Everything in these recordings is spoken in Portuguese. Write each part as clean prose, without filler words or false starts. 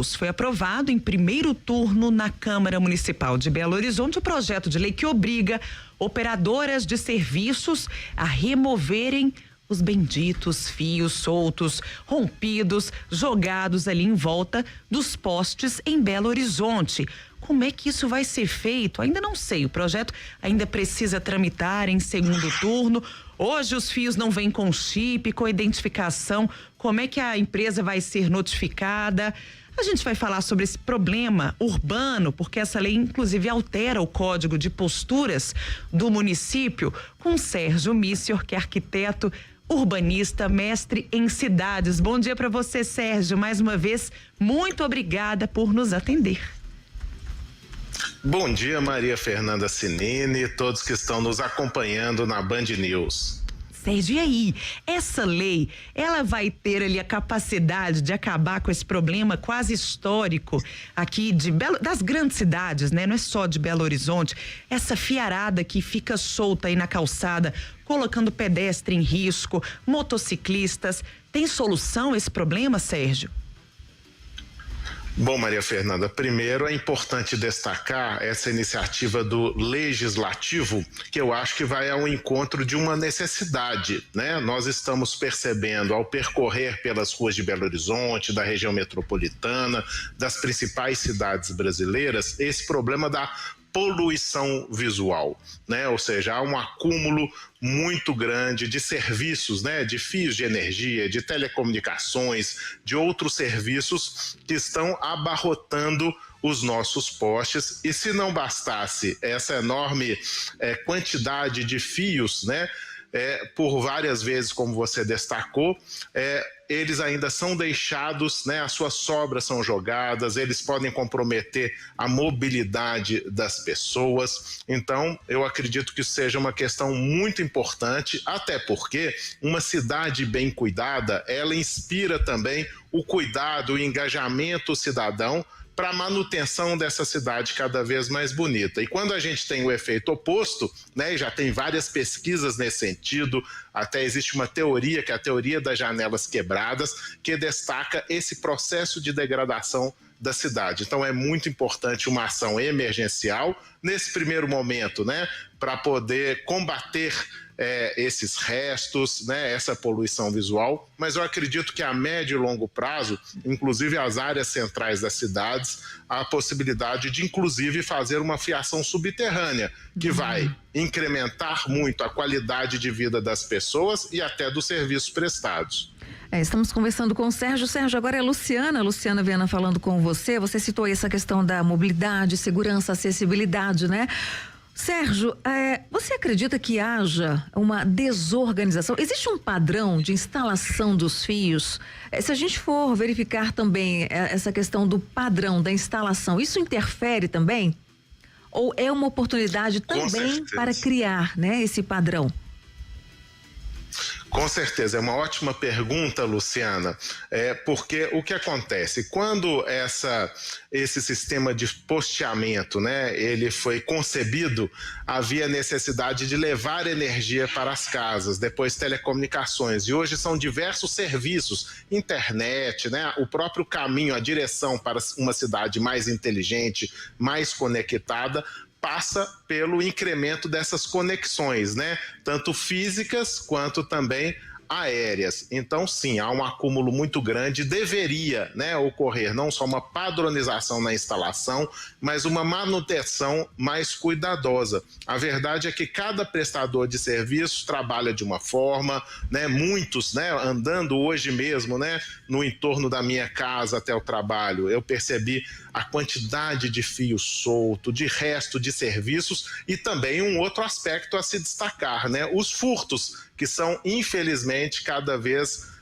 Foi aprovado em primeiro turno na Câmara Municipal de Belo Horizonte o projeto de lei que obriga operadoras de serviços a removerem os benditos fios soltos, rompidos, jogados ali em volta dos postes em Belo Horizonte. Como é que isso vai ser feito? Ainda não sei. O projeto ainda precisa tramitar em segundo turno. Hoje os fios não vêm com chip, com identificação. Como é que a empresa vai ser notificada? A gente vai falar sobre esse problema urbano, porque essa lei inclusive altera o código de posturas do município, com Sérgio Missior, que é arquiteto, urbanista, mestre em cidades. Bom dia para você, Sérgio. Mais uma vez, muito obrigada por nos atender. Bom dia, Maria Fernanda Cinini e todos que estão nos acompanhando na Band News. Sérgio, e aí? Essa lei, ela vai ter ali a capacidade de acabar com esse problema quase histórico aqui das grandes cidades, né? Não é só de Belo Horizonte. Essa fiarada que fica solta aí na calçada, colocando pedestre em risco, motociclistas. Tem solução esse problema, Sérgio? Bom, Maria Fernanda, primeiro é importante destacar essa iniciativa do Legislativo, que eu acho que vai ao encontro de uma necessidade, né? Nós estamos percebendo, ao percorrer pelas ruas de Belo Horizonte, da região metropolitana, das principais cidades brasileiras, esse problema da poluição visual, né? Ou seja, há um acúmulo muito grande de serviços, né? De fios de energia, de telecomunicações, de outros serviços que estão abarrotando os nossos postes. E se não bastasse essa enorme quantidade de fios, né? Por várias vezes, como você destacou, eles ainda são deixados, né? As suas sobras são jogadas, eles podem comprometer a mobilidade das pessoas. Então, eu acredito que seja uma questão muito importante, até porque uma cidade bem cuidada, ela inspira também o cuidado, o engajamento cidadão para a manutenção dessa cidade cada vez mais bonita. E quando a gente tem o efeito oposto, né, e já tem várias pesquisas nesse sentido, até existe uma teoria, que é a teoria das janelas quebradas, que destaca esse processo de degradação da cidade. Então é muito importante uma ação emergencial nesse primeiro momento, né, para poder combater esses restos, né, essa poluição visual, mas eu acredito que a médio e longo prazo, inclusive as áreas centrais das cidades, há a possibilidade de inclusive fazer uma fiação subterrânea, que vai incrementar muito a qualidade de vida das pessoas e até dos serviços prestados. Estamos conversando com o Sérgio. Sérgio, agora é a Luciana Viana falando com você. Você citou aí essa questão da mobilidade, segurança, acessibilidade, né? Sérgio, você acredita que haja uma desorganização? Existe um padrão de instalação dos fios? Se a gente for verificar também essa questão do padrão da instalação, isso interfere também? Ou é uma oportunidade também para criar, né, esse padrão? Com certeza, é uma ótima pergunta, Luciana, porque o que acontece? Quando esse sistema de posteamento, né, ele foi concebido, havia necessidade de levar energia para as casas, depois telecomunicações, e hoje são diversos serviços, internet, né, o próprio caminho, a direção para uma cidade mais inteligente, mais conectada, passa pelo incremento dessas conexões, né? Tanto físicas quanto também aéreas. Então, sim, há um acúmulo muito grande, deveria, né, ocorrer não só uma padronização na instalação, mas uma manutenção mais cuidadosa. A verdade é que cada prestador de serviços trabalha de uma forma, né, muitos, né, andando hoje mesmo, né, no entorno da minha casa até o trabalho, eu percebi a quantidade de fio solto, de resto de serviços e também um outro aspecto a se destacar, né, os furtos, que são, infelizmente, cada vez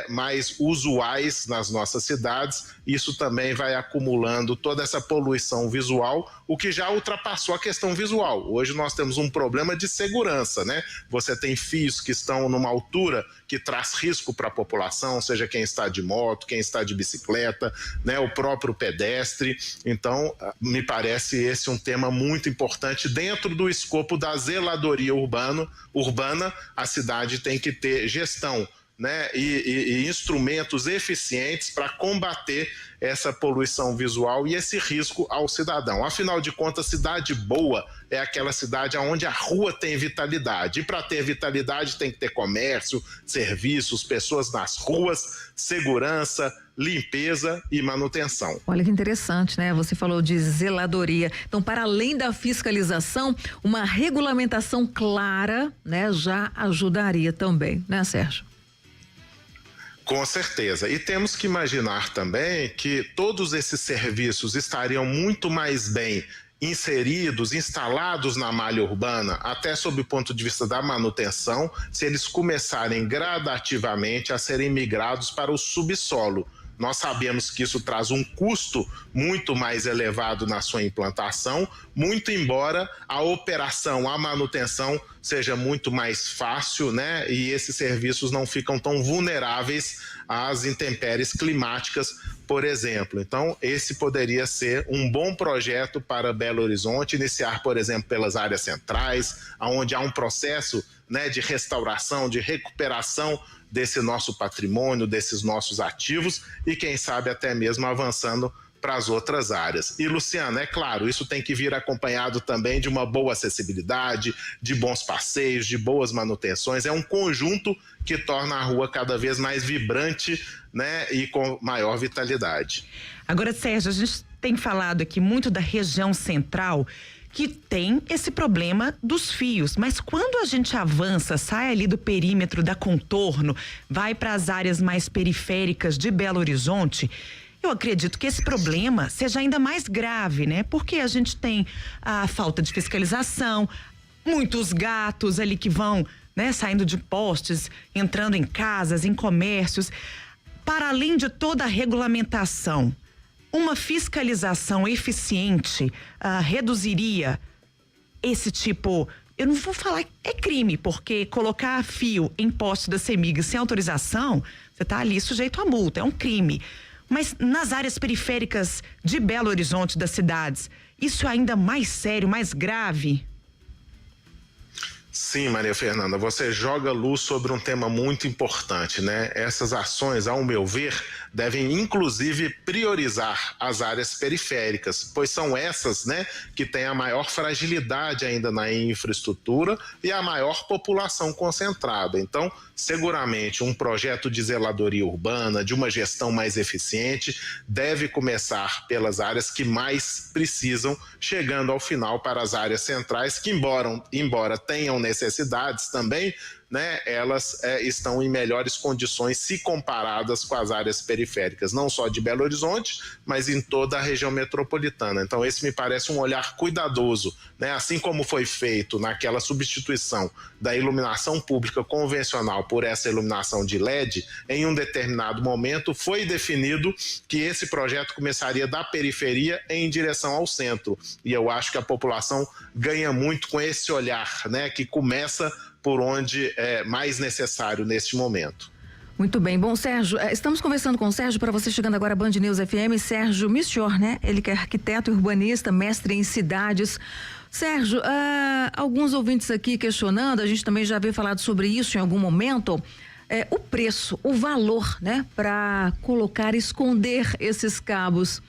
mais usuais nas nossas cidades. Isso também vai acumulando toda essa poluição visual, o que já ultrapassou a questão visual. Hoje nós temos um problema de segurança, né? Você tem fios que estão numa altura que traz risco para a população, seja quem está de moto, quem está de bicicleta, né? O próprio pedestre. Então, me parece esse um tema muito importante dentro do escopo da zeladoria urbana. A cidade tem que ter gestão né, e instrumentos eficientes para combater essa poluição visual e esse risco ao cidadão. Afinal de contas, cidade boa é aquela cidade onde a rua tem vitalidade. E para ter vitalidade tem que ter comércio, serviços, pessoas nas ruas, segurança, limpeza e manutenção. Olha que interessante, né? Você falou de zeladoria. Então, para além da fiscalização, uma regulamentação clara, né, já ajudaria também, né, Sérgio? Com certeza. E temos que imaginar também que todos esses serviços estariam muito mais bem inseridos, instalados na malha urbana, até sob o ponto de vista da manutenção, se eles começarem gradativamente a serem migrados para o subsolo. Nós sabemos que isso traz um custo muito mais elevado na sua implantação, muito embora a operação, a manutenção seja muito mais fácil, né? E esses serviços não ficam tão vulneráveis às intempéries climáticas, por exemplo. Então, esse poderia ser um bom projeto para Belo Horizonte, iniciar, por exemplo, pelas áreas centrais, onde há um processo, né, de restauração, de recuperação desse nosso patrimônio, desses nossos ativos e, quem sabe, até mesmo avançando para as outras áreas. E, Luciana, é claro, isso tem que vir acompanhado também de uma boa acessibilidade, de bons passeios, de boas manutenções. É um conjunto que torna a rua cada vez mais vibrante, né, e com maior vitalidade. Agora, Sérgio, a gente tem falado aqui muito da região central, que tem esse problema dos fios, mas quando a gente avança, sai ali do perímetro da Contorno, vai para as áreas mais periféricas de Belo Horizonte, eu acredito que esse problema seja ainda mais grave, né? Porque a gente tem a falta de fiscalização, muitos gatos ali que vão, né, saindo de postes, entrando em casas, em comércios. Para além de toda a regulamentação, uma fiscalização eficiente reduziria esse tipo, eu não vou falar é crime, porque colocar fio em poste da CEMIG sem autorização, você está ali sujeito a multa, é um crime. Mas nas áreas periféricas de Belo Horizonte, das cidades, isso é ainda mais sério, mais grave? Sim, Maria Fernanda, você joga luz sobre um tema muito importante, né? Essas ações, ao meu ver, devem inclusive priorizar as áreas periféricas, pois são essas, né, que têm a maior fragilidade ainda na infraestrutura e a maior população concentrada. Então, seguramente um projeto de zeladoria urbana, de uma gestão mais eficiente, deve começar pelas áreas que mais precisam, chegando ao final para as áreas centrais, que embora tenham necessidades também, né, elas estão em melhores condições se comparadas com as áreas periféricas, não só de Belo Horizonte, mas em toda a região metropolitana. Então, esse me parece um olhar cuidadoso, né? Assim como foi feito naquela substituição da iluminação pública convencional por essa iluminação de LED, em um determinado momento foi definido que esse projeto começaria da periferia em direção ao centro. E eu acho que a população ganha muito com esse olhar, né, que começa por onde é mais necessário neste momento. Muito bem. Bom, Sérgio, estamos conversando com o Sérgio, para você chegando agora à Band News FM, Sérgio Michior, né? Ele que é arquiteto e urbanista, mestre em cidades. Sérgio, alguns ouvintes aqui questionando, a gente também já havia falado sobre isso em algum momento, o preço, o valor, né? Para colocar, esconder esses cabos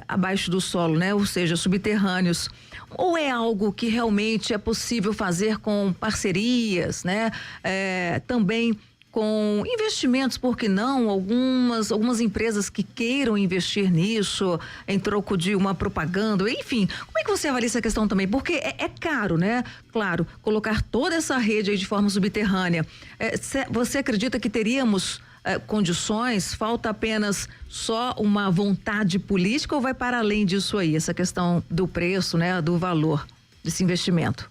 abaixo do solo, né? Ou seja, subterrâneos. Ou é algo que realmente é possível fazer com parcerias, né? Também com investimentos, por que não? Algumas empresas que queiram investir nisso em troco de uma propaganda, enfim. Como é que você avalia essa questão também? Porque é caro, né? Claro, colocar toda essa rede aí de forma subterrânea. Você acredita que teríamos condições? Falta apenas só uma vontade política ou vai para além disso aí, essa questão do preço, né, do valor desse investimento?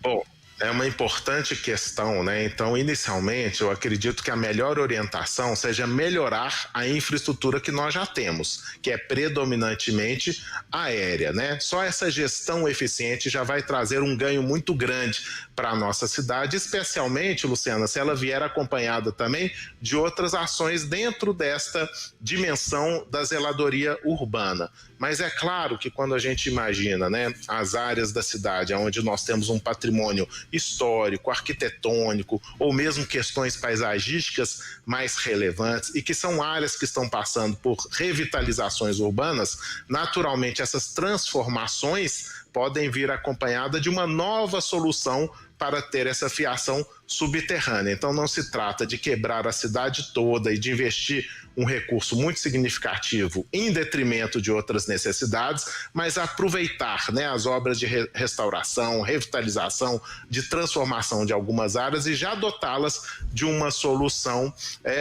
Bom, é uma importante questão, né? Então, inicialmente, eu acredito que a melhor orientação seja melhorar a infraestrutura que nós já temos, que é predominantemente aérea, né? Só essa gestão eficiente já vai trazer um ganho muito grande para a nossa cidade, especialmente, Luciana, se ela vier acompanhada também de outras ações dentro desta dimensão da zeladoria urbana. Mas é claro que quando a gente imagina, né, as áreas da cidade onde nós temos um patrimônio histórico, arquitetônico ou mesmo questões paisagísticas mais relevantes e que são áreas que estão passando por revitalizações urbanas, naturalmente essas transformações podem vir acompanhada de uma nova solução para ter essa fiação subterrânea. Então não se trata de quebrar a cidade toda e de investir um recurso muito significativo em detrimento de outras necessidades, mas aproveitar, né, as obras de restauração, revitalização, de transformação de algumas áreas e já dotá-las de uma solução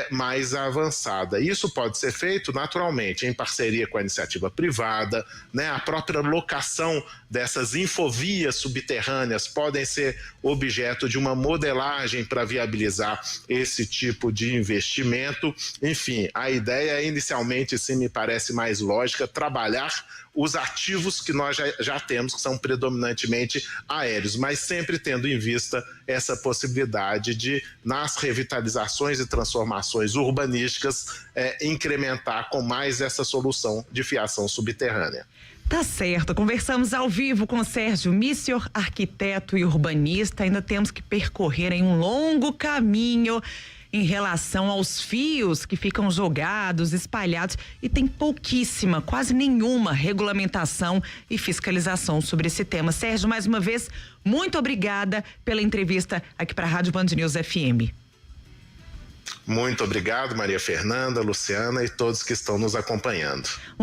mais avançada. Isso pode ser feito naturalmente em parceria com a iniciativa privada, né, a própria locação dessas infovias subterrâneas podem ser objeto de uma modelagem para viabilizar esse tipo de investimento. Enfim, a ideia inicialmente, sim, me parece mais lógica, trabalhar os ativos que nós já temos, que são predominantemente aéreos, mas sempre tendo em vista essa possibilidade de, nas revitalizações e transformações urbanísticas, incrementar com mais essa solução de fiação subterrânea. Tá certo, conversamos ao vivo com o Sérgio Missior, arquiteto e urbanista. Ainda temos que percorrer em um longo caminho em relação aos fios que ficam jogados, espalhados, e tem pouquíssima, quase nenhuma regulamentação e fiscalização sobre esse tema. Sérgio, mais uma vez, muito obrigada pela entrevista aqui para a Rádio Band News FM. Muito obrigado, Maria Fernanda, Luciana e todos que estão nos acompanhando.